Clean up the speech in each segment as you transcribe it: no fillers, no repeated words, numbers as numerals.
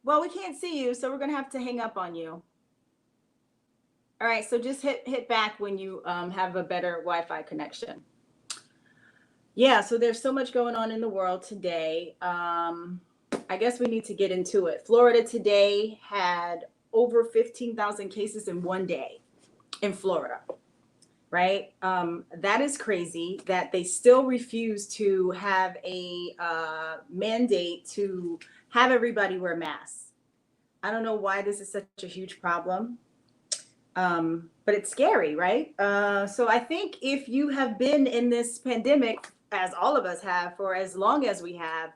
Well, we can't see you, so we're gonna have to hang up on you. All right, so just hit back when you have a better Wi-Fi connection. Yeah, so there's so much going on in the world today. I guess we need to get into it. Florida today had over 15,000 cases in one day in Florida, right? That is crazy that they still refuse to have a mandate to have everybody wear masks. I don't know why this is such a huge problem. But it's scary, right? So I think if you have been in this pandemic, as all of us have, for as long as we have,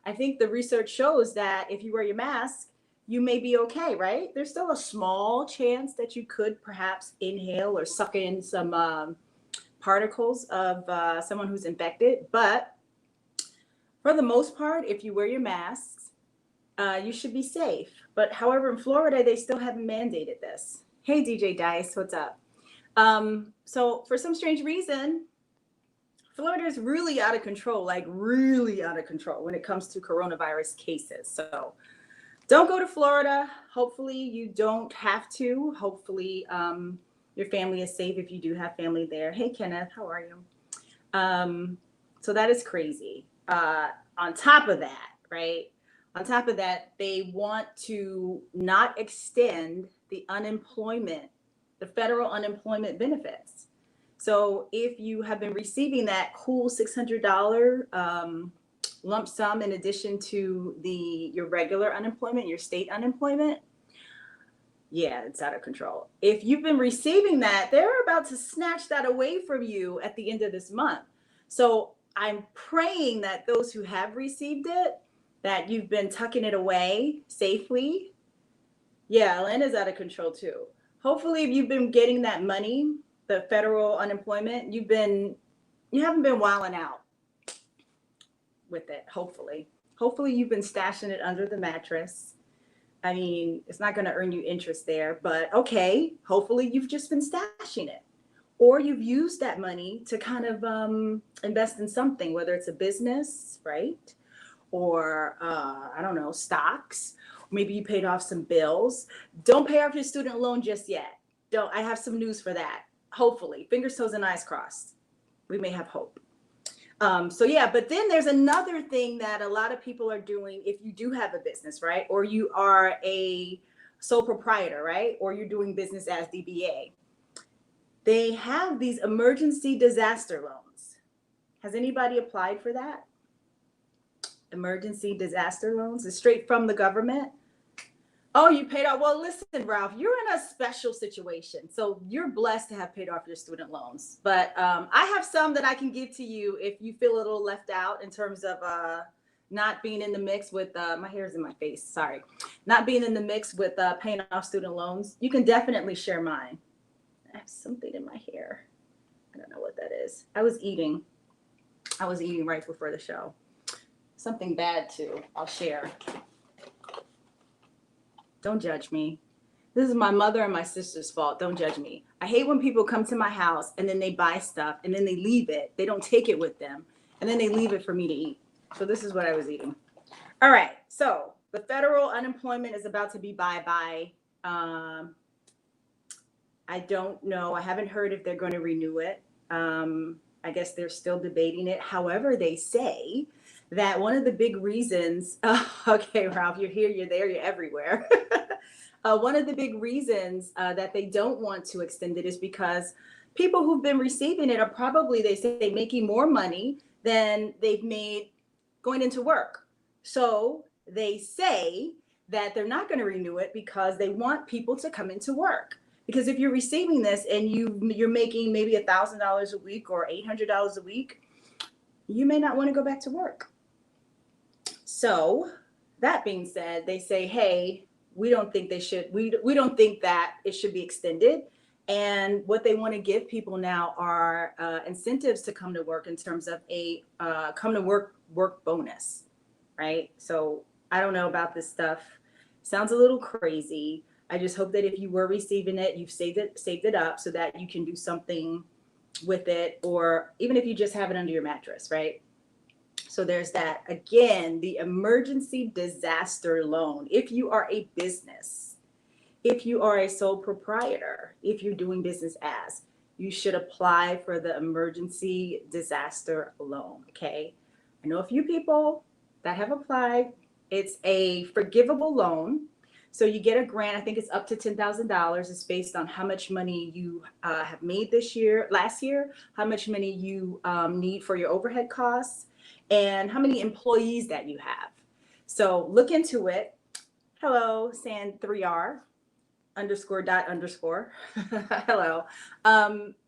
I think the research shows that if you wear your mask, you may be okay, right? There's still a small chance that you could perhaps inhale or suck in some particles of someone who's infected. But for the most part, if you wear your masks, you should be safe. But however, in Florida, they still haven't mandated this. Hey, DJ Dice, what's up? So for some strange reason, Florida is really out of control, like really out of control when it comes to coronavirus cases. So don't go to Florida. Hopefully you don't have to. Hopefully your family is safe if you do have family there. Hey, Kenneth, how are you? So that is crazy. On top of that, right? On top of that, they want to not extend the unemployment, the federal unemployment benefits. So if you have been receiving that cool $600 lump sum in addition to your regular unemployment, your state unemployment, yeah, it's out of control. If you've been receiving that, they're about to snatch that away from you at the end of this month. So I'm praying that those who have received it, that you've been tucking it away safely. Yeah, Atlanta's out of control too. Hopefully, if you've been getting that money, the federal unemployment, you haven't been wilding out with it. Hopefully you've been stashing it under the mattress. I mean, it's not going to earn you interest there, but okay. Hopefully you've just been stashing it, or you've used that money to kind of invest in something, whether it's a business, right? Or I don't know, stocks. Maybe you paid off some bills. Don't pay off your student loan just yet. Don't. I have some news for that. Hopefully, fingers, toes, and eyes crossed. We may have hope. So yeah, but then there's another thing that a lot of people are doing if you do have a business, right? Or you are a sole proprietor, right? Or you're doing business as DBA. They have these emergency disaster loans. Has anybody applied for that? Emergency disaster loans is straight from the government. Oh, you paid off. Well, listen, Ralph, you're in a special situation. So you're blessed to have paid off your student loans. But I have some that I can give to you if you feel a little left out in terms of not being in the mix with my hair's in my face. Sorry. Not being in the mix with paying off student loans. You can definitely share mine. I have something in my hair. I don't know what that is. I was eating right before the show. Something bad too. I'll share. Don't judge me. This is my mother and my sister's fault. Don't judge me. I hate when people come to my house and then they buy stuff and then they leave it. They don't take it with them. And then they leave it for me to eat. So this is what I was eating. All right. So the federal unemployment is about to be bye-bye. I don't know. I haven't heard if they're going to renew it. I guess they're still debating it. However, they say that one of the big reasons, okay, Ralph, you're here, you're there, you're everywhere. One of the big reasons that they don't want to extend it is because people who've been receiving it are probably, they say, making more money than they've made going into work. So they say that they're not going to renew it because they want people to come into work. Because if you're receiving this and you're making maybe $1,000 a week or $800 a week, you may not want to go back to work. So that being said, they say, hey, we don't think they should, we don't think that it should be extended. And what they want to give people now are incentives to come to work in terms of a come to work bonus, right? So I don't know about this stuff. Sounds a little crazy. I just hope that if you were receiving it, you've saved it up so that you can do something with it, or even if you just have it under your mattress, right? So there's that. Again, the emergency disaster loan. If you are a business, if you are a sole proprietor, if you're doing business as, you should apply for the emergency disaster loan, okay? I know a few people that have applied. It's a forgivable loan. So you get a grant. I think it's up to $10,000. It's based on how much money you have made last year, how much money you need for your overhead costs, and how many employees that you have. So look into it. Hello, San3R _._ Hello.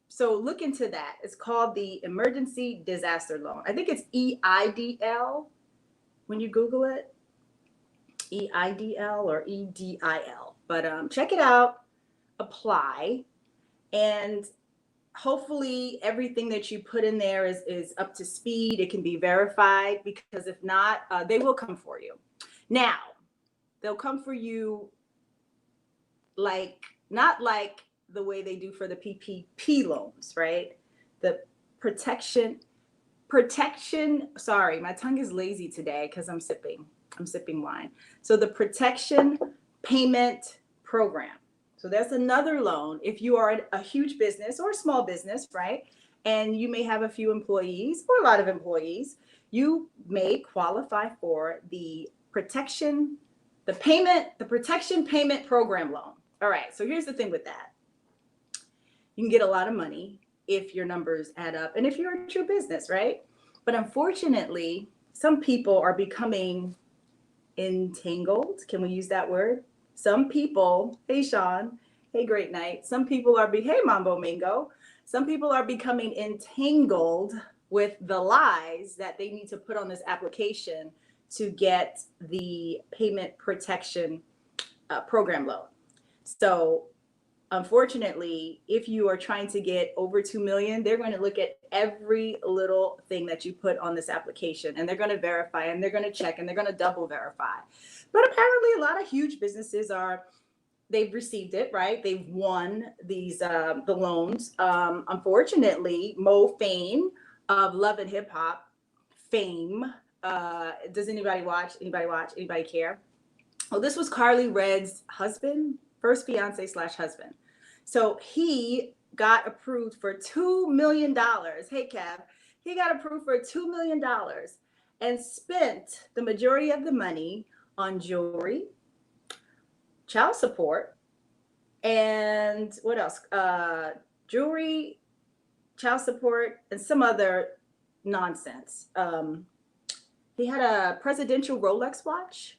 So look into that. It's called the Emergency Disaster Loan. I think it's EIDL when you Google it. EIDL or EDIL. But check it out, apply, and hopefully everything that you put in there is up to speed. It can be verified, because if not, they will come for you. Now, they'll come for you not like the way they do for the PPP loans, right? The protection, sorry, my tongue is lazy today because I'm sipping wine. So the protection payment program. So that's another loan. If you are a huge business or a small business, right? And you may have a few employees or a lot of employees, you may qualify for the protection payment program loan. All right, so here's the thing with that. You can get a lot of money if your numbers add up and if you're a true business, right? But unfortunately, some people are becoming entangled. Can we use that word? Some people, hey Sean, hey Great Night. Some people hey Mambo Mingo. Some people are becoming entangled with the lies that they need to put on this application to get the payment protection program loan. So unfortunately, if you are trying to get over 2 million, they're going to look at every little thing that you put on this application, and they're going to verify, and they're going to check, and they're going to double verify. But apparently a lot of huge businesses they've received it, right? They've won the loans. Unfortunately, Mo Fame of Love and Hip Hop fame. Does anybody watch? Anybody care? Well, this was Carly Red's husband, first fiance / husband. So he got approved for $2 million. Hey, Kev, he got approved for $2 million and spent the majority of the money on jewelry, child support, and what else? Jewelry, child support, and some other nonsense. He had a presidential Rolex watch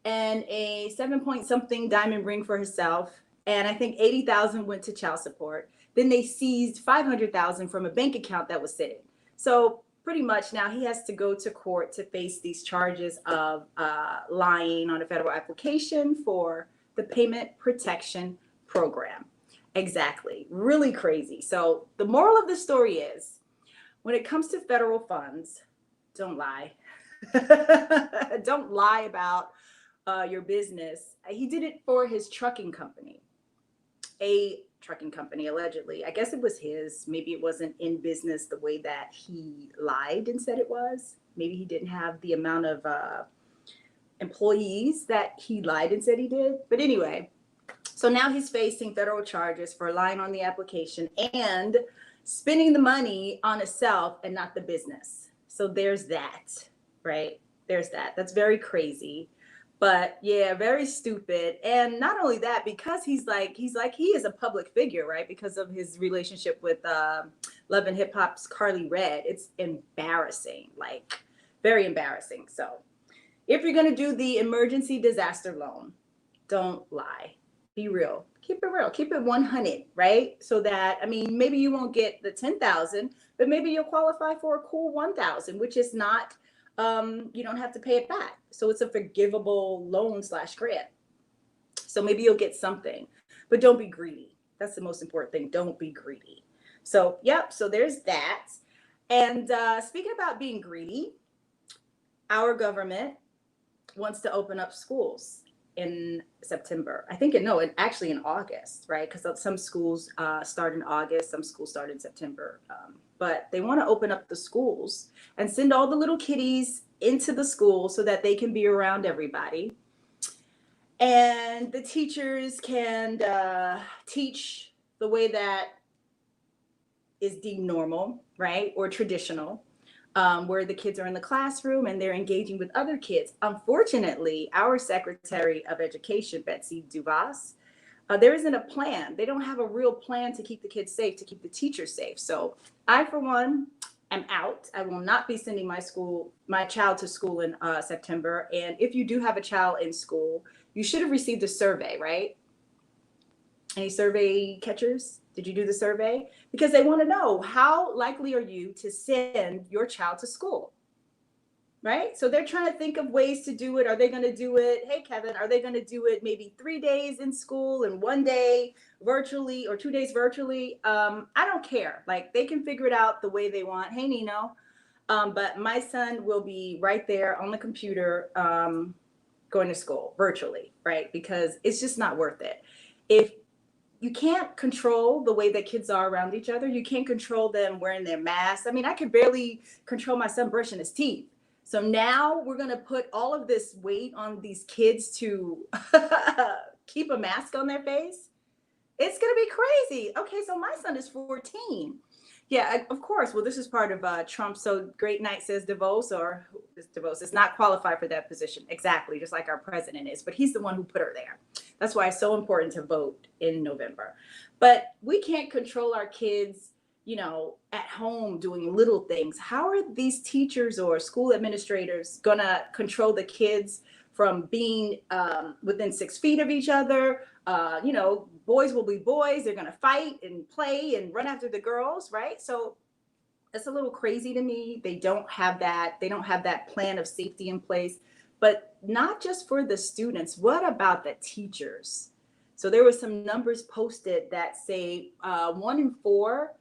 and a 7-point-something diamond ring for herself. And I think 80,000 went to child support. Then they seized 500,000 from a bank account that was sitting. So pretty much now he has to go to court to face these charges of lying on a federal application for the payment protection program. Exactly. Really crazy. So the moral of the story is, when it comes to federal funds, don't lie. Don't lie about your business. He did it for his trucking company, allegedly. I guess it was his. Maybe it wasn't in business the way that he lied and said it was. Maybe he didn't have the amount of employees that he lied and said he did. But anyway, so now he's facing federal charges for lying on the application and spending the money on himself and not the business. So there's that, right? There's that. That's very crazy. But yeah, very stupid. And not only that, because he is a public figure, right? Because of his relationship with Love and Hip Hop's Carly Red. It's embarrassing, like very embarrassing. So if you're going to do the emergency disaster loan, don't lie. Be real. Keep it real. Keep it 100, right? So that, I mean, maybe you won't get the 10,000, but maybe you'll qualify for a cool 1,000, which is not, you don't have to pay it back. So it's a forgivable loan / grant. So maybe you'll get something, but don't be greedy. That's the most important thing. Don't be greedy. So, yep. So there's that. And speaking about being greedy, our government wants to open up schools in September. I think actually in August, right? Because some schools start in August, some schools start in September. but they want to open up the schools and send all the little kiddies into the school so that they can be around everybody. And the teachers can teach the way that is deemed normal, right? Or traditional, where the kids are in the classroom and they're engaging with other kids. Unfortunately, our Secretary of Education, Betsy DeVos, there isn't a plan. They don't have a real plan to keep the kids safe, to keep the teachers safe. So I, for one, am out. I will not be sending my child to school in September. And if you do have a child in school, you should have received a survey, right? Any survey catchers? Did you do the survey? Because they want to know, how likely are you to send your child to school? Right? So they're trying to think of ways to do it. Are they going to do it? Hey, Kevin, are they going to do it maybe 3 days in school and 1 day virtually, or 2 days virtually? I don't care. Like, they can figure it out the way they want. Hey, Nino. But my son will be right there on the computer going to school virtually, right? Because it's just not worth it. If you can't control the way that kids are around each other, you can't control them wearing their masks. I mean, I could barely control my son brushing his teeth. So now we're going to put all of this weight on these kids to keep a mask on their face. It's going to be crazy. Okay, so my son is 14. Yeah, of course. Well, this is part of Trump. So Great Night says DeVos, or DeVos is not qualified for that position. Exactly, just like our president is. But he's the one who put her there. That's why it's so important to vote in November. But we can't control our kids, at home doing little things. How are these teachers or school administrators going to control the kids from being within 6 feet of each other? Boys will be boys. They're going to fight and play and run after the girls, right? So it's a little crazy to me. They don't have that. They don't have that plan of safety in place. But not just for the students. What about the teachers? So there were some numbers posted that say 1 in 4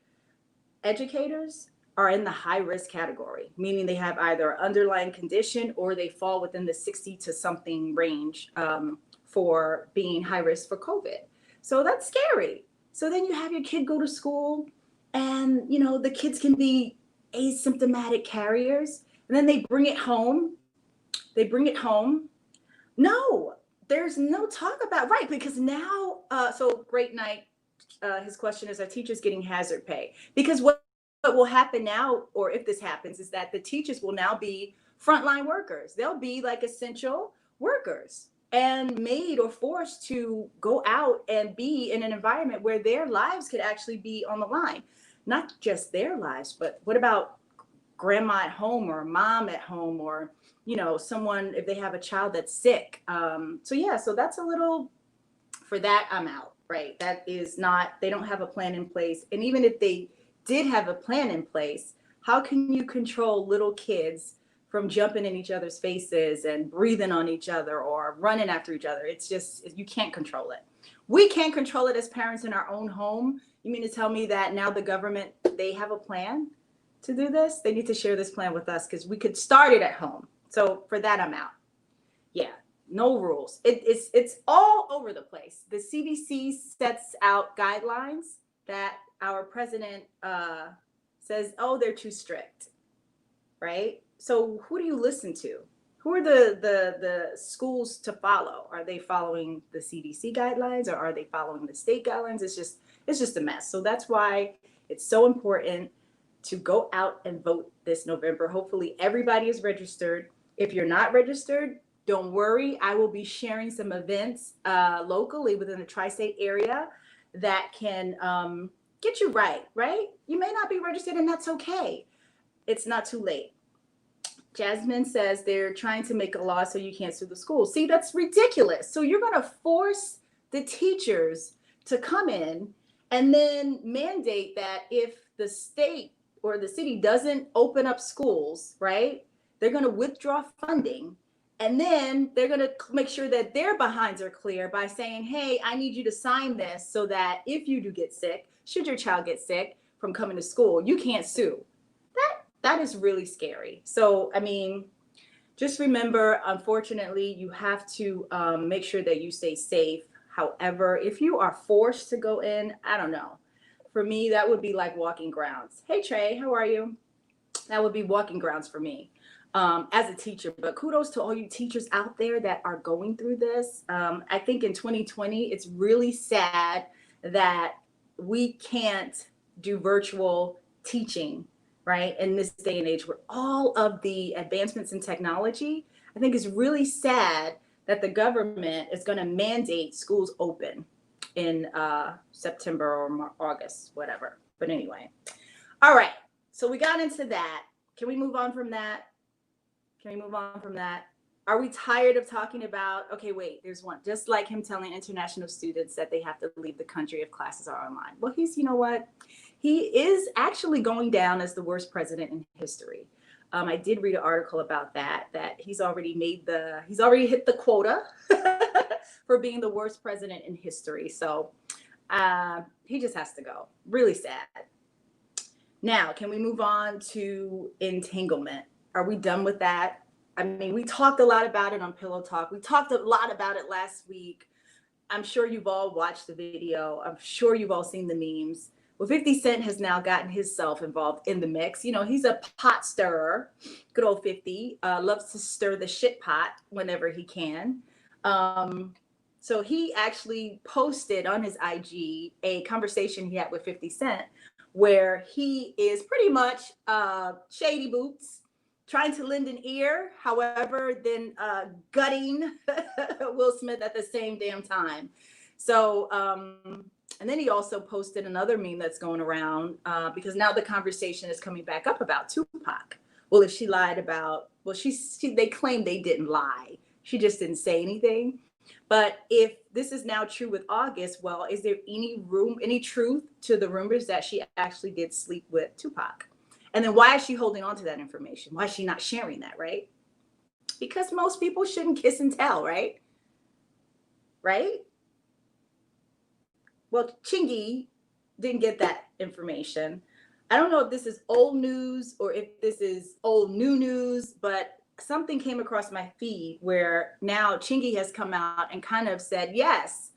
educators are in the high risk category, meaning they have either an underlying condition or they fall within the 60 to something range for being high risk for COVID. So that's scary. So then you have your kid go to school and, the kids can be asymptomatic carriers, and then they bring it home. No, there's no talk about, right, because now, so Great Night, his question is, are teachers getting hazard pay? Because what will happen now, or if this happens, is that the teachers will now be frontline workers. They'll be like essential workers and made or forced to go out and be in an environment where their lives could actually be on the line. Not just their lives, but what about grandma at home or mom at home, or someone, if they have a child that's sick. So that's a little, for that I'm out, right? That is not, they don't have a plan in place. And even if they did have a plan in place, how can you control little kids from jumping in each other's faces and breathing on each other or running after each other? It's just, you can't control it. We can't control it as parents in our own home. You mean to tell me that now the government, they have a plan to do this? They need to share this plan with us, because we could start it at home. So for that, I'm out. Yeah, no rules. It's all over the place. The CDC sets out guidelines that our president says, oh, they're too strict, right? So who do you listen to? Who are the schools to follow? Are they following the CDC guidelines, or are they following the state guidelines? It's just a mess. So that's why it's so important to go out and vote this November. Hopefully everybody is registered. If you're not registered, don't worry. I will be sharing some events locally within the tri-state area that can get you right? You may not be registered, and that's okay. It's not too late. Jasmine says they're trying to make a law so you can't sue the school. See, that's ridiculous. So you're going to force the teachers to come in and then mandate that if the state or the city doesn't open up schools, right, they're going to withdraw funding. And then they're going to make sure that their behinds are clear by saying, hey, I need you to sign this so that if you do get sick, should your child get sick from coming to school, you can't sue. That is really scary. So, I mean, just remember, unfortunately, you have to make sure that you stay safe. However, if you are forced to go in, I don't know. for me, that would be like walking grounds. Hey, Trey, how are you? That would be walking grounds for me as a teacher. But kudos to all you teachers out there that are going through this. I think in 2020, it's really sad that we can't do virtual teaching, right? In this day and age, with all of the advancements in technology, I think it's really sad that the government is going to mandate schools open in September or August, whatever. But anyway, all right. So we got into that. Can we move on from that? Can we move on from that? Are we tired of talking about, okay, wait, there's one, just like him telling international students that they have to leave the country if classes are online. Well, you know what? He is actually going down as the worst president in history. I did read an article about that he's already hit the quota for being the worst president in history. So he just has to go. Really sad. Now, can we move on to entanglement? Are we done with that? I mean, we talked a lot about it on Pillow Talk. We talked a lot about it last week. I'm sure you've all watched the video. I'm sure you've all seen the memes. Well, 50 Cent has now gotten himself involved in the mix. You know, he's a pot stirrer. Good old 50. Loves to stir the shit pot whenever he can. So he actually posted on his IG a conversation he had with 50 Cent where he is pretty much shady boots, trying to lend an ear, however, then gutting Will Smith at the same damn time. So, and then he also posted another meme that's going around because now the conversation is coming back up about Tupac. Well, if she lied about, well, they claim they didn't lie. She just didn't say anything. But if this is now true with August, well, is there any truth to the rumors that she actually did sleep with Tupac? And then why is she holding on to that information? Why is she not sharing that, right? Because most people shouldn't kiss and tell, right? Right? Well, Chingy didn't get that information. I don't know if this is old news or if this is old new news, but something came across my feed where now Chingy has come out and kind of said, yes,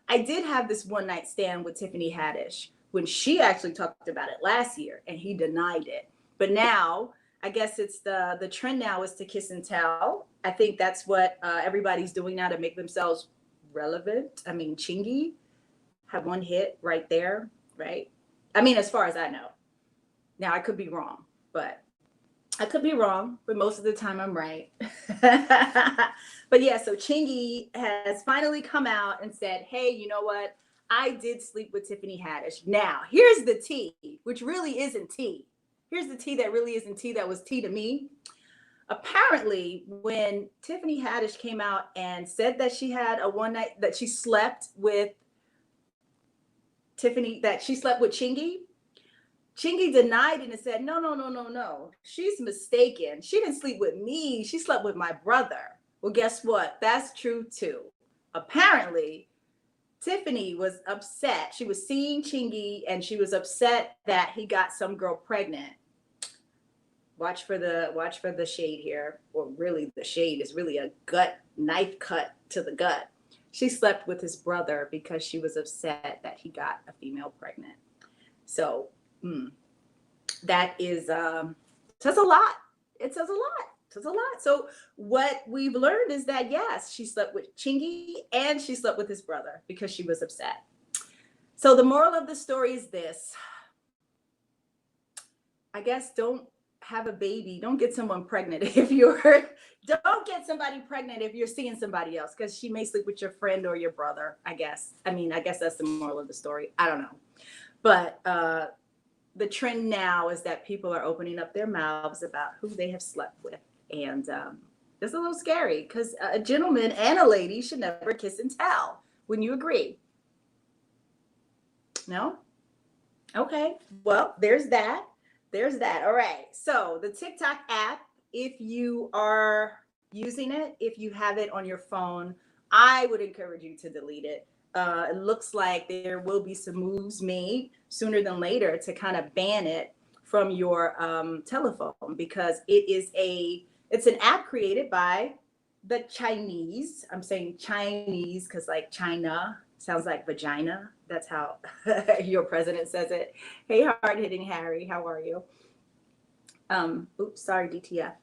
I did have this one night stand with Tiffany Haddish when she actually talked about it last year and he denied it. But now I guess it's the trend now is to kiss and tell. I think that's what everybody's doing now to make themselves relevant. I mean, Chingy had one hit right there, right? I mean, as far as I know. Now I could be wrong, but most of the time I'm right. But yeah, so Chingy has finally come out and said, hey, you know what? I did sleep with Tiffany Haddish. Now, here's the tea, which really isn't tea. Here's the tea that really isn't tea, that was tea to me. Apparently, when Tiffany Haddish came out and said that she had a one night, that she slept with Tiffany, that she slept with Chingy, Chingy denied it and said, no. She's mistaken. She didn't sleep with me. She slept with my brother. Well, guess what? That's true too. Apparently, Tiffany was upset. She was seeing Chingy and she was upset that he got some girl pregnant. Watch for the shade here. Or really the shade is really a knife cut to the gut. She slept with his brother because she was upset that he got a female pregnant. So that is says a lot. It says a lot. So what we've learned is that yes, she slept with Chingy and she slept with his brother because she was upset. So the moral of the story is this. I guess don't have a baby. Don't get someone pregnant don't get somebody pregnant if you're seeing somebody else, because she may sleep with your friend or your brother, I guess. I guess that's the moral of the story. I don't know. But the trend now is that people are opening up their mouths about who they have slept with. And it's a little scary because a gentleman and a lady should never kiss and tell. Wouldn't you agree? No? Okay. Well, there's that. All right. So the TikTok app, if you are using it, if you have it on your phone, I would encourage you to delete it. It looks like there will be some moves made sooner than later to kind of ban it from your telephone, because it's an app created by the Chinese, I'm saying Chinese because like China sounds like vagina. That's how your president says it. Hey, hard hitting Harry, how are you? Oops, sorry, DTF.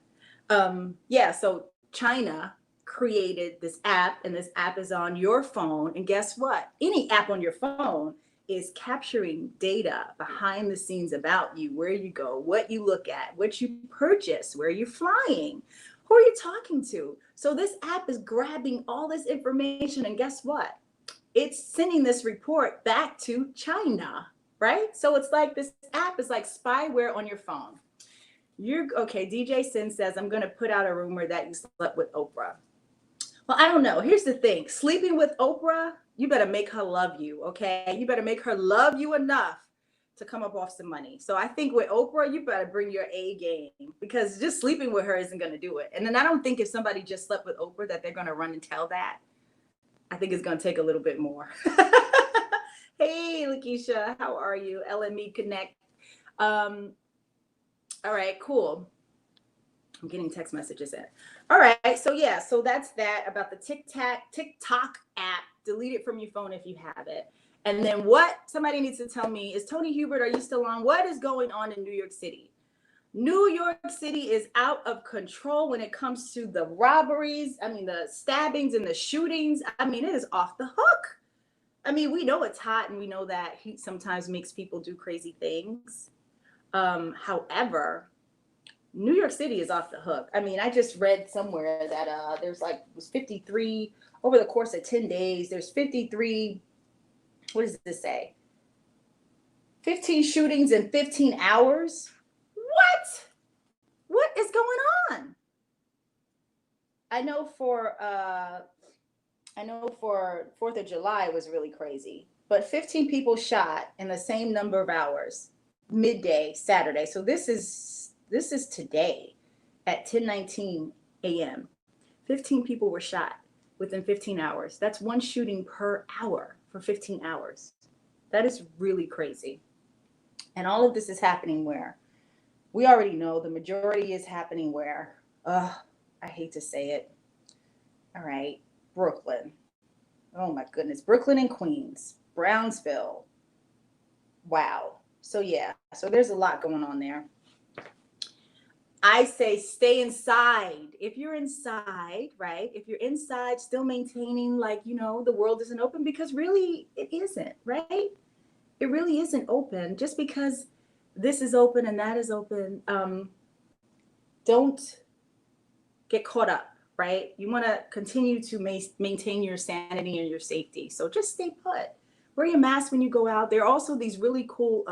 Yeah, so China created this app, and this app is on your phone. And guess what? Any app on your phone is capturing data behind the scenes about you, where you go, what you look at, what you purchase, where you're flying, who are you talking to. So this app is grabbing all this information, and guess what? It's sending this report back to China, right? So it's like this app is like spyware on your phone. You're okay. DJ Sin says, I'm going to put out a rumor that you slept with Oprah. Well, I don't know. Here's the thing. Sleeping with Oprah, you better make her love you, okay? You better make her love you enough to come up off some money. So I think with Oprah, you better bring your A game, because just sleeping with her isn't going to do it. And then I don't think if somebody just slept with Oprah that they're going to run and tell that. I think it's going to take a little bit more. Hey, Lakeisha, how are you? LME Connect. All right, cool. I'm getting text messages in. All right, so yeah, so that's that about the TikTok app. Delete it from your phone if you have it. And then what somebody needs to tell me is, Tony Hubert, are you still on? What is going on in New York City? New York City is out of control when it comes to the robberies. I mean, the stabbings and the shootings. I mean, it is off the hook. I mean, we know it's hot, and we know that heat sometimes makes people do crazy things. However, New York City is off the hook. I mean, I just read somewhere that there's like was 53 over the course of 10 days. There's 53. What does this say? 15 shootings in 15 hours. What? What is going on? I know for 4th of July was really crazy, but 15 people shot in the same number of hours, midday Saturday. So this is today at 10:19 a.m. 15 people were shot within 15 hours. That's one shooting per hour for 15 hours. That is really crazy. And all of this is happening where? We already know the majority is happening where? I hate to say it. All right, Brooklyn. Oh my goodness, Brooklyn and Queens, Brownsville. Wow. So yeah, so there's a lot going on there. I say stay inside. If you're inside, right? If you're inside, still maintaining like, the world isn't open, because really it isn't, right? It really isn't open. Just because this is open and that is open, don't get caught up, right? You want to continue to maintain your sanity and your safety. So just stay put. Wear your mask when you go out. There are also these really cool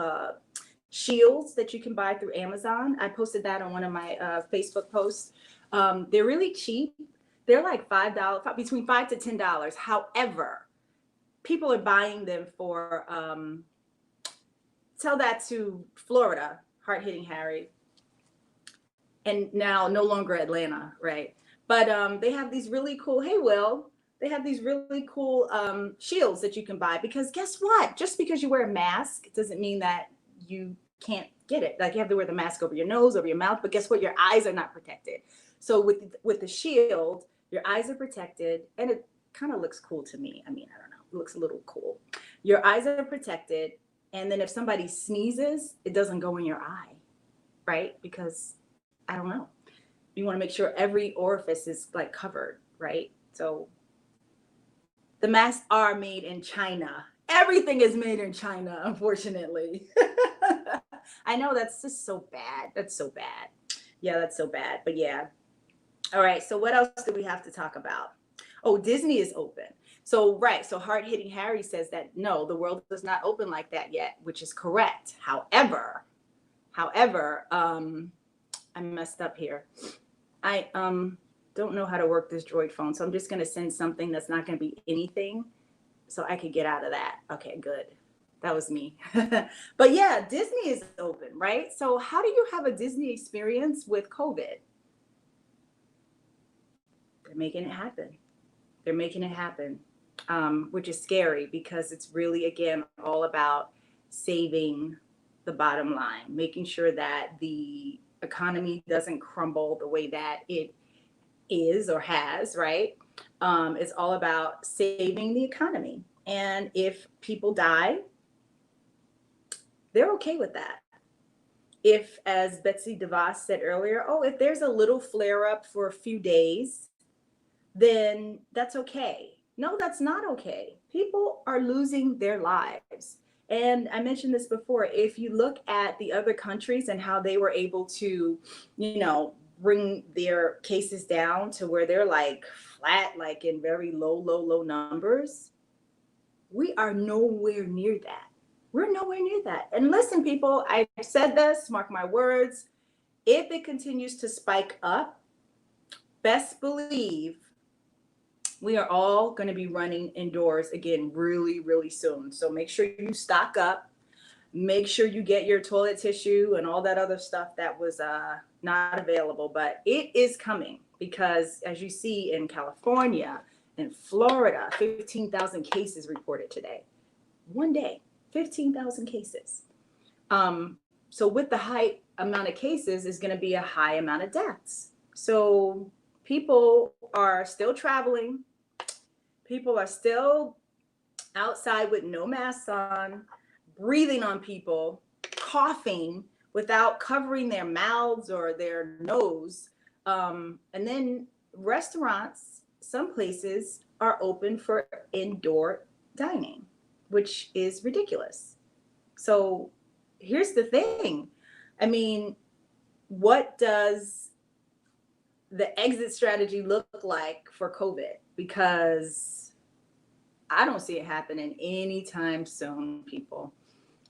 shields that you can buy through Amazon. I posted that on one of my Facebook posts. They're really cheap. They're like $5, between $5 to $10. However, people are buying them for, tell that to Florida, hard hitting Harry, and now no longer Atlanta, right? But they have these really cool, hey, Will, they have these really cool shields that you can buy, because guess what? Just because you wear a mask doesn't mean that you can't get it. Like, you have to wear the mask over your nose, over your mouth, but guess what? Your eyes are not protected. So with the shield, your eyes are protected, and it kind of looks cool to me. I mean, I don't know, it looks a little cool. Your eyes are protected, and then if somebody sneezes, it doesn't go in your eye, right? Because I don't know. You want to make sure every orifice is like covered, right? So the masks are made in China. Everything is made in China, unfortunately. I know, that's just so bad. That's so bad. Yeah, that's so bad. But yeah. All right. So what else do we have to talk about? Oh, Disney is open. So, right. So hard hitting Harry says that no, the world is not open like that yet, which is correct. However, I messed up here. I don't know how to work this Droid phone, so I'm just going to send something that's not going to be anything so I could get out of that. Okay, good. That was me. But yeah, Disney is open, right? So how do you have a Disney experience with COVID? They're making it happen. They're making it happen, which is scary, because it's really, again, all about saving the bottom line, making sure that the economy doesn't crumble the way that it is or has, right? It's all about saving the economy. And if people die, they're okay with that. If, as Betsy DeVos said earlier, oh, if there's a little flare up for a few days, then that's okay. No, that's not okay. People are losing their lives. And I mentioned this before. If you look at the other countries and how they were able to, bring their cases down to where they're like flat, like in very low numbers, we are nowhere near that. We're nowhere near that. And listen, people, I said this, mark my words. If it continues to spike up, best believe we are all going to be running indoors again really, really soon. So make sure you stock up. Make sure you get your toilet tissue and all that other stuff that was not available. But it is coming because, as you see in California and Florida, 15,000 cases reported today. One day, 15,000 cases. So with the high amount of cases is going to be a high amount of deaths. So people are still traveling. People are still outside with no masks on, breathing on people, coughing without covering their mouths or their nose. And then restaurants, some places are open for indoor dining, which is ridiculous. So here's the thing. I mean, what does the exit strategy look like for COVID? Because I don't see it happening anytime soon, people.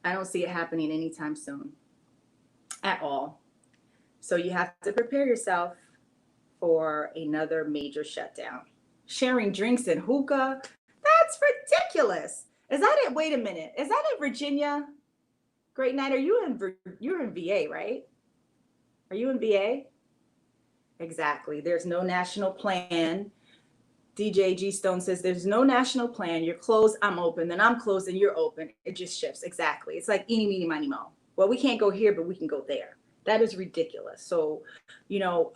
I don't see it happening anytime soon at all. So you have to prepare yourself for another major shutdown. Sharing drinks and hookah, that's ridiculous. Is that it? Wait a minute. Is that in Virginia? Great night. You're in VA, right? Are you in VA? Exactly. There's no national plan. DJ G Stone says there's no national plan. You're closed, I'm open. Then I'm closed and you're open. It just shifts. Exactly. It's like eeny, meeny, miny, mo. Well, we can't go here, but we can go there. That is ridiculous. So,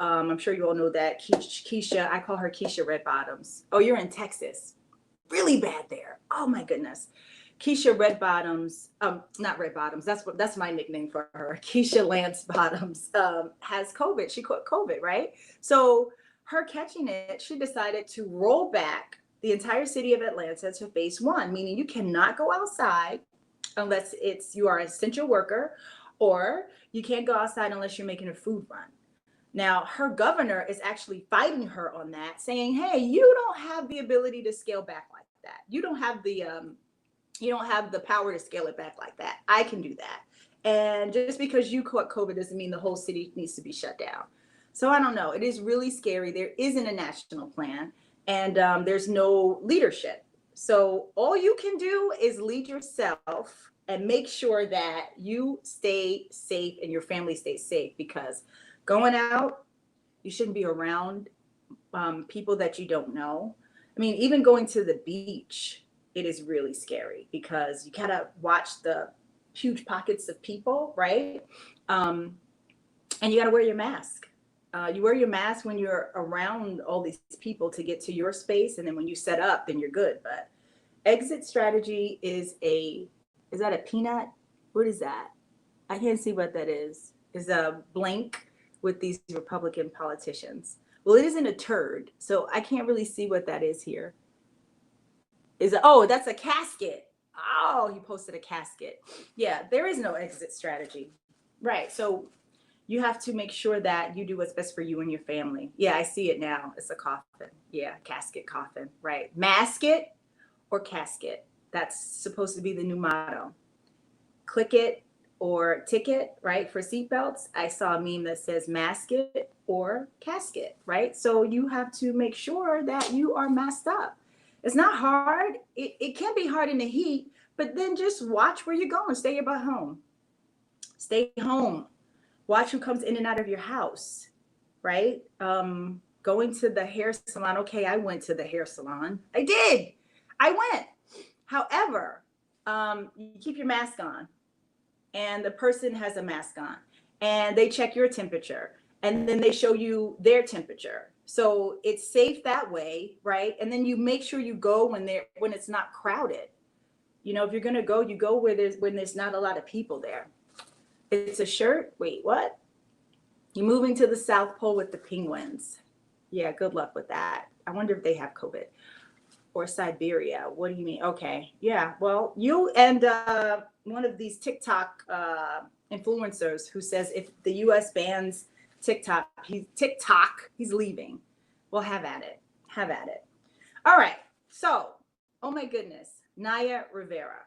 I'm sure you all know that Keisha, I call her Keisha Red Bottoms. Oh, you're in Texas. Really bad there. Oh my goodness. Keisha Red Bottoms, not Red Bottoms. That's my nickname for her. Keisha Lance Bottoms has COVID. She caught COVID, right? So her catching it, she decided to roll back the entire city of Atlanta to phase 1, meaning you cannot go outside unless you are an essential worker, or you can't go outside unless you're making a food run. Now, her governor is actually fighting her on that, saying, hey, you don't have the ability to scale back like that. You don't have the power to scale it back like that. I can do that. And just because you caught COVID doesn't mean the whole city needs to be shut down. So I don't know. It is really scary. There isn't a national plan, and there's no leadership. So all you can do is lead yourself and make sure that you stay safe and your family stays safe, because going out, you shouldn't be around people that you don't know. I mean, even going to the beach, it is really scary because you gotta watch the huge pockets of people, right? And you gotta wear your mask. You wear your mask when you're around all these people to get to your space, and then when you set up, then you're good. But exit strategy is that a peanut? What is that? I can't see what that is. Is a blank with these Republican politicians. Well, it isn't a turd, so I can't really see what that is here. That's a casket. Oh, he posted a casket. Yeah, there is no exit strategy. Right. So you have to make sure that you do what's best for you and your family. Yeah, I see it now. It's a coffin. Yeah, casket, coffin. Right. Mask it or casket. That's supposed to be the new motto. Click it or ticket, right? For seatbelts. I saw a meme that says mask it or casket, right? So you have to make sure that you are masked up. It's not hard. It can be hard in the heat, but then just watch where you're going. Stay your butt home. Stay home. Watch who comes in and out of your house, right? Going to the hair salon. Okay, I went to the hair salon. I did. I went. However, you keep your mask on, and the person has a mask on, and they check your temperature, and then they show you their temperature. So it's safe that way, right? And then you make sure you go when it's not crowded. You know, if you're gonna go, you go when there's not a lot of people there. It's a shirt. Wait, what? You're moving to the South Pole with the penguins. Yeah, good luck with that. I wonder if they have COVID or Siberia. What do you mean? Okay, yeah. Well, you and one of these TikTok influencers who says if the U.S. bans TikTok, he's leaving. Well, have at it. Have at it. All right. So, oh my goodness, Naya Rivera.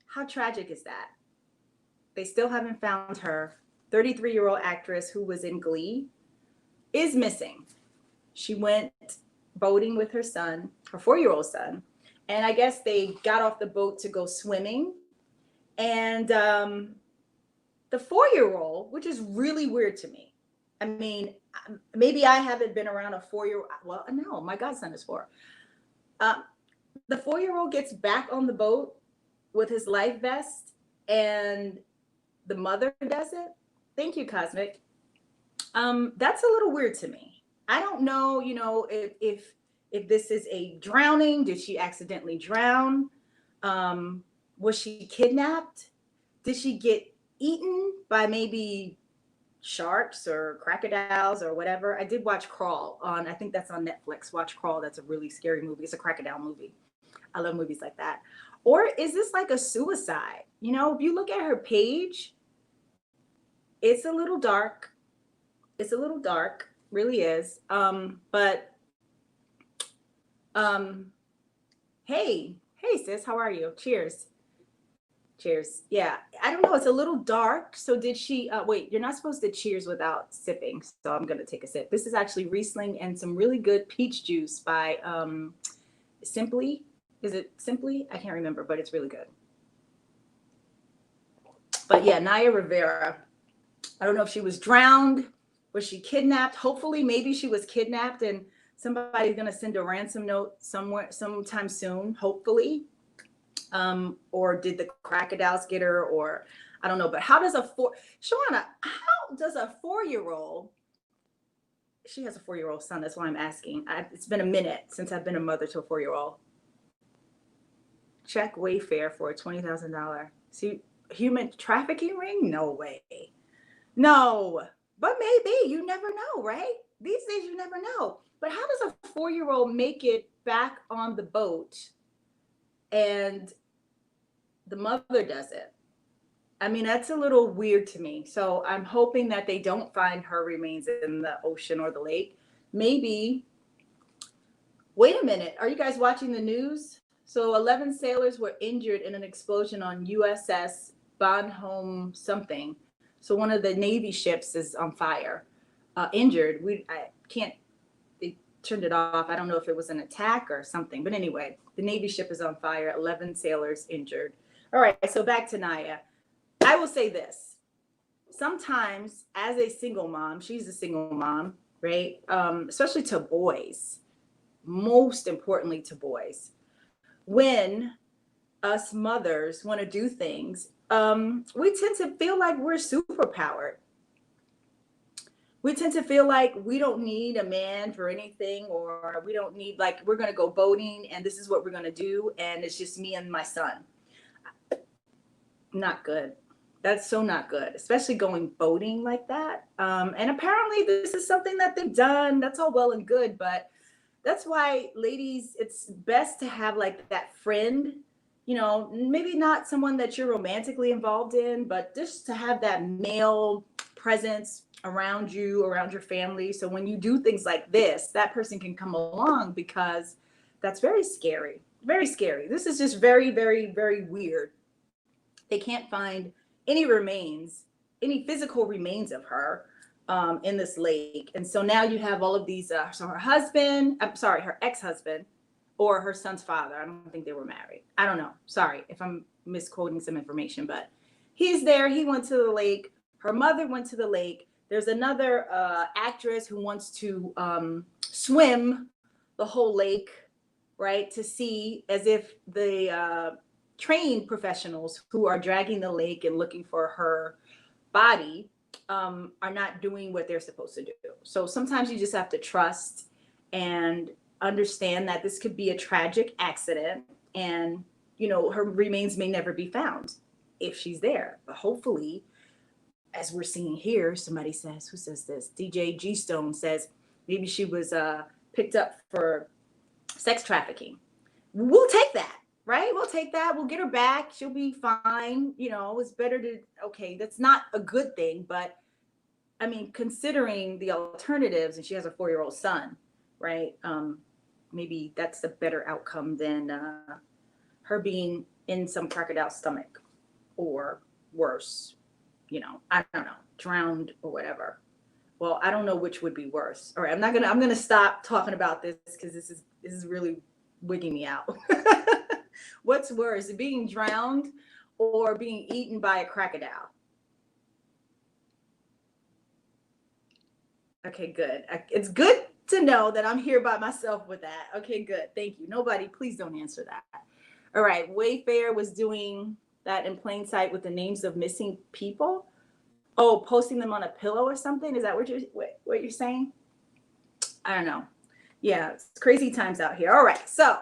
How tragic is that? They still haven't found her. 33-year-old actress who was in Glee is missing. She went boating with her son, her 4-year-old son, and I guess they got off the boat to go swimming. And the 4-year-old, which is really weird to me. I mean, maybe I haven't been around a 4-year-old. Well, no, my godson is 4. The 4-year-old gets back on the boat with his life vest, and the mother does it. Thank you, Cosmic. That's a little weird to me. I don't know, if this is a drowning. Did she accidentally drown? Was she kidnapped? Did she get eaten by maybe sharks or crocodiles or whatever? I did watch Crawl I think that's on Netflix. Watch Crawl. That's a really scary movie. It's a crocodile movie. I love movies like that. Or is this like a suicide? If you look at her page, it's a little dark. It's a little dark, really is. But hey sis, how are you? Cheers. Yeah, I don't know. It's a little dark. So did she? Wait, you're not supposed to cheers without sipping. So I'm gonna take a sip. This is actually Riesling and some really good peach juice by Simply. Is it Simply? I can't remember, but it's really good. But yeah, Naya Rivera. I don't know if she was drowned. Was she kidnapped? Hopefully, maybe she was kidnapped and somebody's going to send a ransom note sometime soon, hopefully. Or did the crocodiles get her? Or I don't know. But Shawana, how does a 4-year-old, she has a 4-year-old son. That's why I'm asking. It's been a minute since I've been a mother to a 4-year-old. Check Wayfair for a $20,000. See, human trafficking ring? No way. No, but maybe. You never know, right? These days you never know. But how does a 4-year-old make it back on the boat and the mother does it? I mean, that's a little weird to me. So I'm hoping that they don't find her remains in the ocean or the lake. Maybe. Wait a minute. Are you guys watching the news? So 11 sailors were injured in an explosion on USS Bonhomme something. So one of the Navy ships is on fire, injured. They turned it off. I don't know if it was an attack or something. But anyway, the Navy ship is on fire. 11 sailors injured. All right, so back to Naya. I will say this. Sometimes as a single mom, she's a single mom, right? Especially to boys, most importantly to boys. When us mothers want to do things, we tend to feel like we're superpowered. We tend to feel like we don't need a man for anything, or we don't need, like, we're going to go boating and this is what we're going to do. And it's just me and my son. Not good. That's so not good, especially going boating like that. And apparently this is something that they've done. That's all well and good. But that's why, ladies, it's best to have like that friend, maybe not someone that you're romantically involved in, but just to have that male presence around you, around your family. So when you do things like this, that person can come along, because that's very scary. Very scary. This is just very, very, very weird. They can't find any physical remains of her in this lake. And so now you have all of these, so her ex-husband or her son's father. I don't think they were married. I don't know. Sorry if I'm misquoting some information, but he's there. He went to the lake. Her mother went to the lake. There's another actress who wants to swim the whole lake, right? To see, as if the trained professionals who are dragging the lake and looking for her body are not doing what they're supposed to do. So sometimes you just have to trust and understand that this could be a tragic accident, and her remains may never be found if she's there. But hopefully, as we're seeing here, somebody says, who says this? DJ G Stone says maybe she was picked up for sex trafficking. We'll take that, right? We'll take that. We'll get her back. She'll be fine. It's better to, okay, that's not a good thing, but I mean, considering the alternatives, and she has a 4-year-old son, right? Maybe that's a better outcome than her being in some crocodile's stomach, or worse, I don't know, drowned or whatever. Well, I don't know which would be worse. All right, I'm gonna stop talking about this because this is really wigging me out. What's worse, being drowned or being eaten by a crocodile? Okay, good. It's good to know that I'm here by myself with that. Okay, good. Thank you. Nobody, please don't answer that. All right. Wayfair was doing that in plain sight with the names of missing people. Oh, posting them on a pillow or something. Is that what you're saying? I don't know. Yeah, it's crazy times out here. All right. So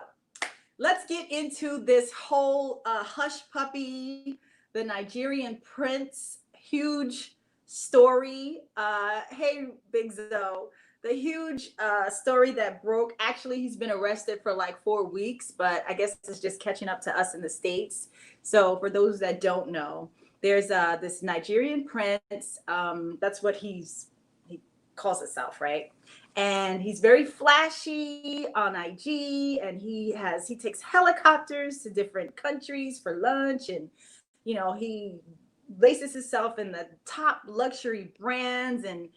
let's get into this whole hush puppy, the Nigerian prince, huge story. Hey, Big Zo, the huge story that broke. Actually, he's been arrested for like 4 weeks, but I guess it's just catching up to us in the States. So for those that don't know, there's this Nigerian prince. That's what he calls himself, right? And he's very flashy on IG, and he takes helicopters to different countries for lunch, and he laces himself in the top luxury brands, and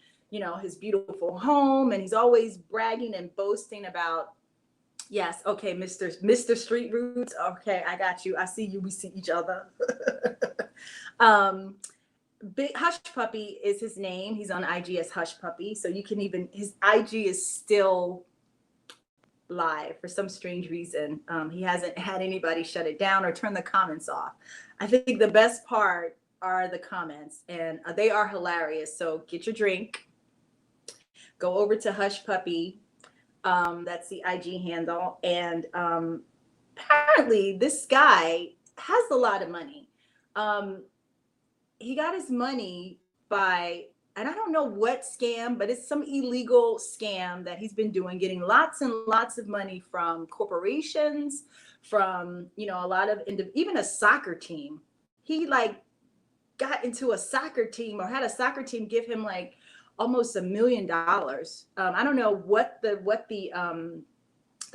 his beautiful home, and he's always bragging and boasting about, yes, okay, Mr. Street Roots, okay, I got you, I see you, we see each other. Big Hush Puppy is his name. He's on IG as Hush Puppy. So you can his IG is still live for some strange reason. He hasn't had anybody shut it down or turn the comments off. I think the best part are the comments, and they are hilarious. So get your drink, go over to Hush Puppy. That's the IG handle. And apparently this guy has a lot of money. He got his money by, and I don't know what scam, but it's some illegal scam that he's been doing, getting lots and lots of money from corporations, from, a lot of, even a soccer team. He like got into a soccer team, or had a soccer team give him like almost $1 million. I don't know what the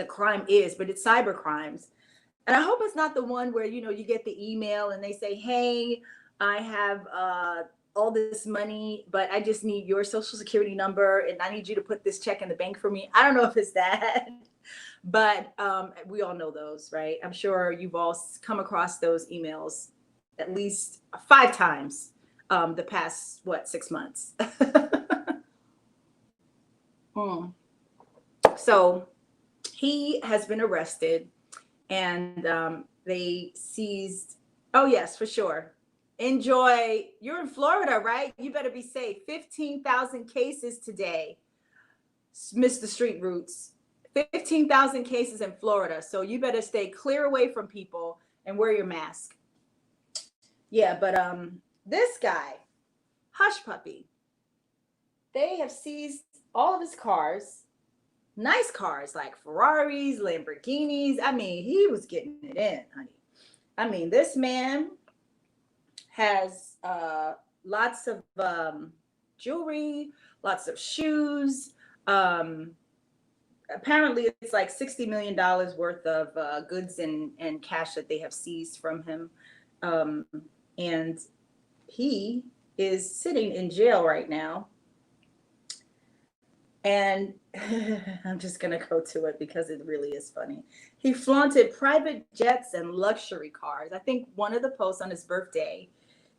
crime is, but it's cyber crimes. And I hope it's not the one where, you get the email and they say, hey, I have all this money, but I just need your social security number, and I need you to put this check in the bank for me. I don't know if it's that, but we all know those, right? I'm sure you've all come across those emails at least 5 times the past, 6 months. So he has been arrested, and they seized, oh yes, for sure. Enjoy. You're in Florida, right? You better be safe. 15,000 cases today, Mr. Street Roots. 15,000 cases in Florida. So you better stay clear away from people and wear your mask. Yeah, but this guy, Hush Puppy, they have seized all of his cars, nice cars like Ferraris, Lamborghinis. I mean, he was getting it in, honey. I mean, this man has lots of jewelry, lots of shoes. Apparently, it's like $60 million worth of goods and cash that they have seized from him. And he is sitting in jail right now. And I'm just going to go to it because it really is funny. He flaunted private jets and luxury cars. I think one of the posts on his birthday,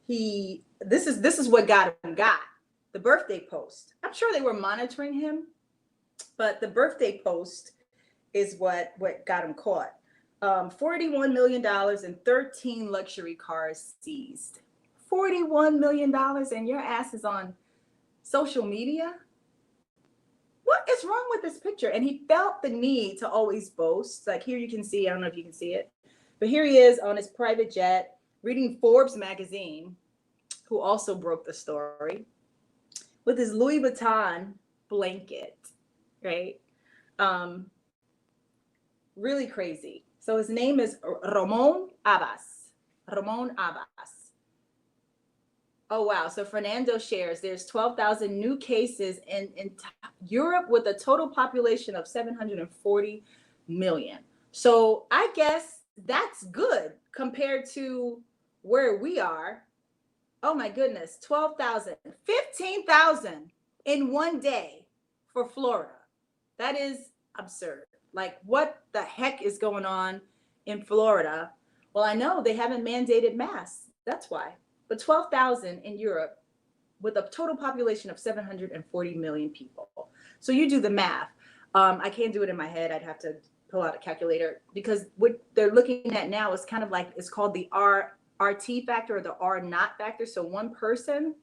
this is what got him the birthday post. I'm sure they were monitoring him, but the birthday post is what got him caught. $41 million and 13 luxury cars seized. $41 million and your ass is on social media? What is wrong with this picture? And he felt the need to always boast. Like here you can see, I don't know if you can see it, but here he is on his private jet reading Forbes magazine, who also broke the story, with his Louis Vuitton blanket, right? Really crazy. So his name is Ramon Abbas. Ramon Abbas. Oh, wow. So Fernando shares there's 12,000 new cases in Europe with a total population of 740 million. So I guess that's good compared to where we are. Oh, my goodness. 12,000, 15,000 in one day for Florida. That is absurd. Like, what the heck is going on in Florida? Well, I know they haven't mandated masks. That's why. But 12,000 in Europe with a total population of 740 million people. So you do the math. I can't do it in my head. I'd have to pull out a calculator because what they're looking at now is kind of like, it's called the RT factor or the R naught factor. So one person,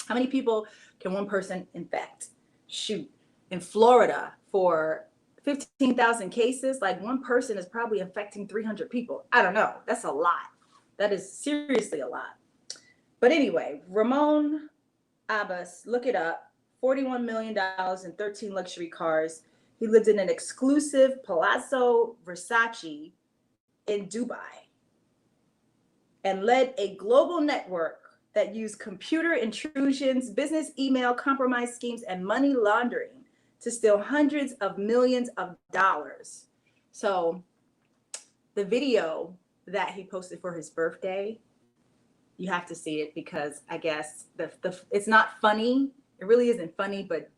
how many people can one person infect? Shoot, in Florida for 15,000 cases, like one person is probably infecting 300 people. I don't know. That's a lot. That is seriously a lot. But anyway, Ramon Abbas, look it up, $41 million and 13 luxury cars. He lived in an exclusive Palazzo Versace in Dubai and led a global network that used computer intrusions, business email compromise schemes, and money laundering to steal hundreds of millions of dollars. So the video that he posted for his birthday, you have to see it because I guess it's not funny. It really isn't funny, but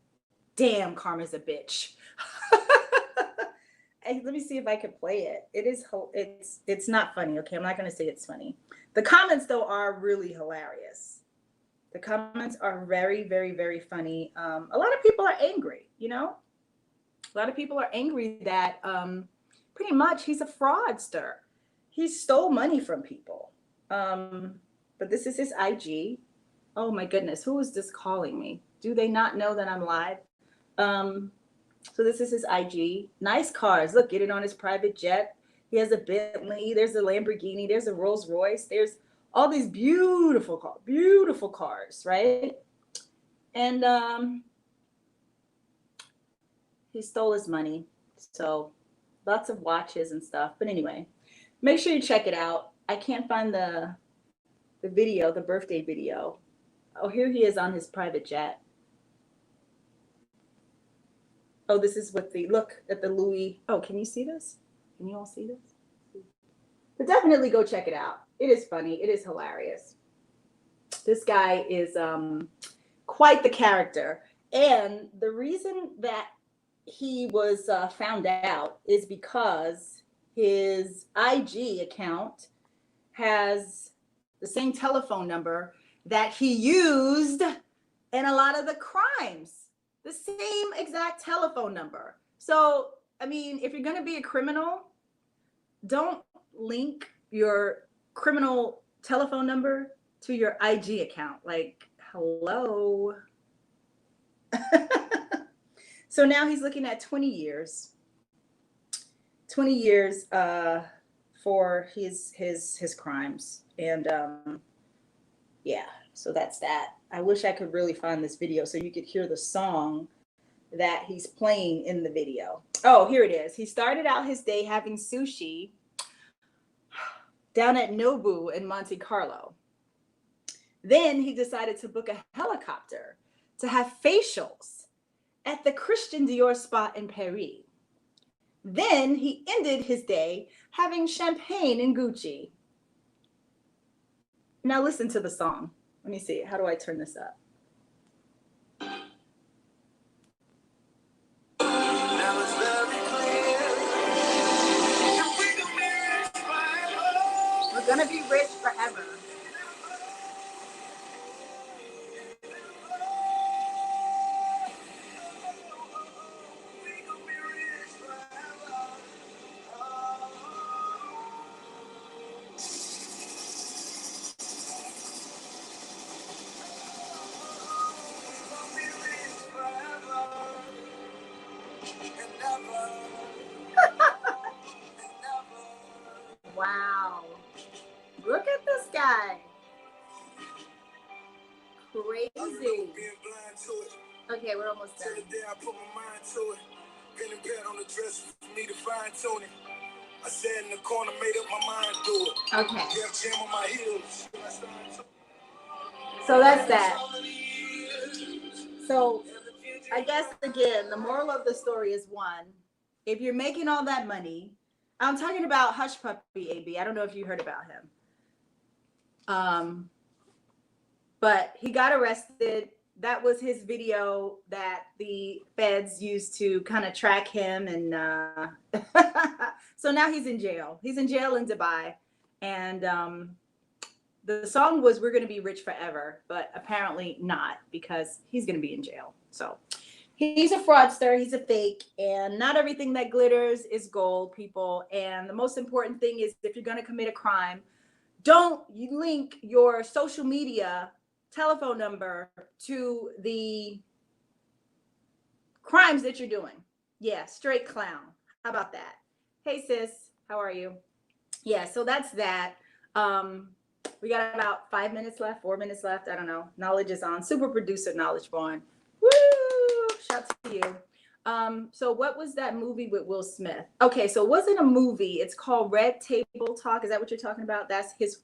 damn, Karma's a bitch. Hey, let me see if I can play it. It's not funny. Okay, I'm not going to say it's funny. The comments though are really hilarious. The comments are very, very, very funny. A lot of people are angry, you know? A lot of people are angry that pretty much he's a fraudster. He stole money from people. But this is his IG. Oh my goodness, who is this calling me? Do they not know that I'm live? So this is his IG. Nice cars. Look, get it on his private jet. He has a Bentley. There's a Lamborghini. There's a Rolls Royce. There's all these beautiful cars, right? And he stole his money. So lots of watches and stuff. But anyway, make sure you check it out. I can't find the video, the birthday video. Oh, here he is on his private jet. Oh, this is with the, look at the Louis. Oh, can you see this? Can you all see this? But definitely go check it out. It is funny. It is hilarious. This guy is quite the character. And the reason that he was found out is because his IG account has the same telephone number that he used in a lot of the crimes. The same exact telephone number. So, I mean, if you're going to be a criminal, don't link your criminal telephone number to your IG account. Like, hello. So now he's looking at 20 years. 20 years for his crimes. And yeah, so that's that. I wish I could really find this video so you could hear the song that he's playing in the video. Oh, here it is. He started out his day having sushi down at Nobu in Monte Carlo. Then he decided to book a helicopter to have facials at the Christian Dior spa in Paris. Then he ended his day having champagne in Gucci. Now listen to the song. Let me see. How do I turn this up? We're gonna be rich forever. guy. Crazy. Okay, we're almost done. I sat in the corner, made up my mind do it. Okay. So that's that. So I guess again, the moral of the story is one, if you're making all that money, I'm talking about Hush Puppy AB. I don't know if you heard about him. But he got arrested. That was his video that the feds used to kind of track him. And so now he's in jail. He's in jail in Dubai. And the song was We're Going to Be Rich Forever, but apparently not, because he's going to be in jail. So he's a fraudster. He's a fake. And not everything that glitters is gold, people. And the most important thing is, if you're going to commit a crime, don't you link your social media telephone number to the crimes that you're doing. Yeah, straight clown. How about that? Hey, sis, how are you? Yeah, so that's that. We got about 5 minutes left, 4 minutes left. I don't know. Knowledge is on. Super producer Knowledge Born. Woo! Shout to you. So what was that movie with Will Smith? Okay, so it wasn't a movie. It's called Red Table Talk. Is that what you're talking about? That's his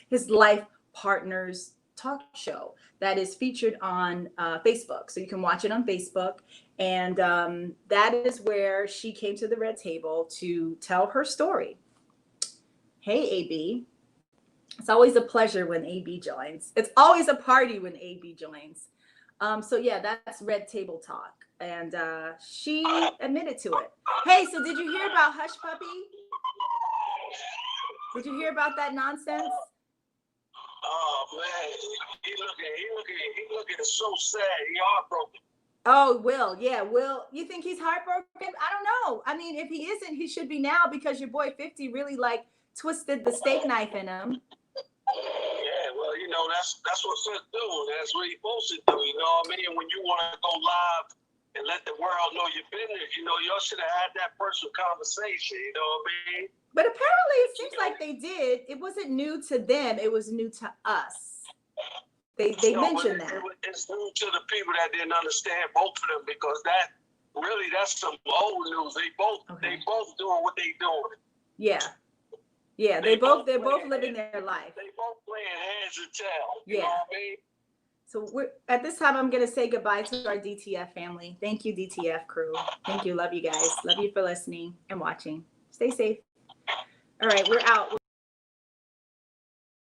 his life partner's talk show that is featured on Facebook. So you can watch it on Facebook. And that is where she came to the Red Table to tell her story. Hey, AB. It's always a pleasure when AB joins. It's always a party when AB joins. So yeah, that's Red Table Talk. And she admitted to it. Hey, so did you hear about Hush Puppy? Did you hear about that nonsense? Oh man, he looking so sad. He heartbroken. Oh, Will, yeah, Will. You think he's heartbroken? I don't know. I mean, if he isn't, he should be now, because your boy 50 really like twisted the steak knife in him. Yeah, well, you know, that's what sis do. That's what he's supposed to do. You know what I mean? When you want to go live and let the world know your business, you know, y'all should have had that personal conversation. You know what I mean? But apparently it seems like they did. It wasn't new to them. It was new to us. They mentioned that. It's new to the people that didn't understand, both of them, because that's some old news. They both doing what they doing. Yeah. Yeah, they're both living their life. They both playing heads and tail. You know what I mean? So at this time, I'm going to say goodbye to our DTF family. Thank you, DTF crew. Thank you. Love you guys. Love you for listening and watching. Stay safe. All right, we're out.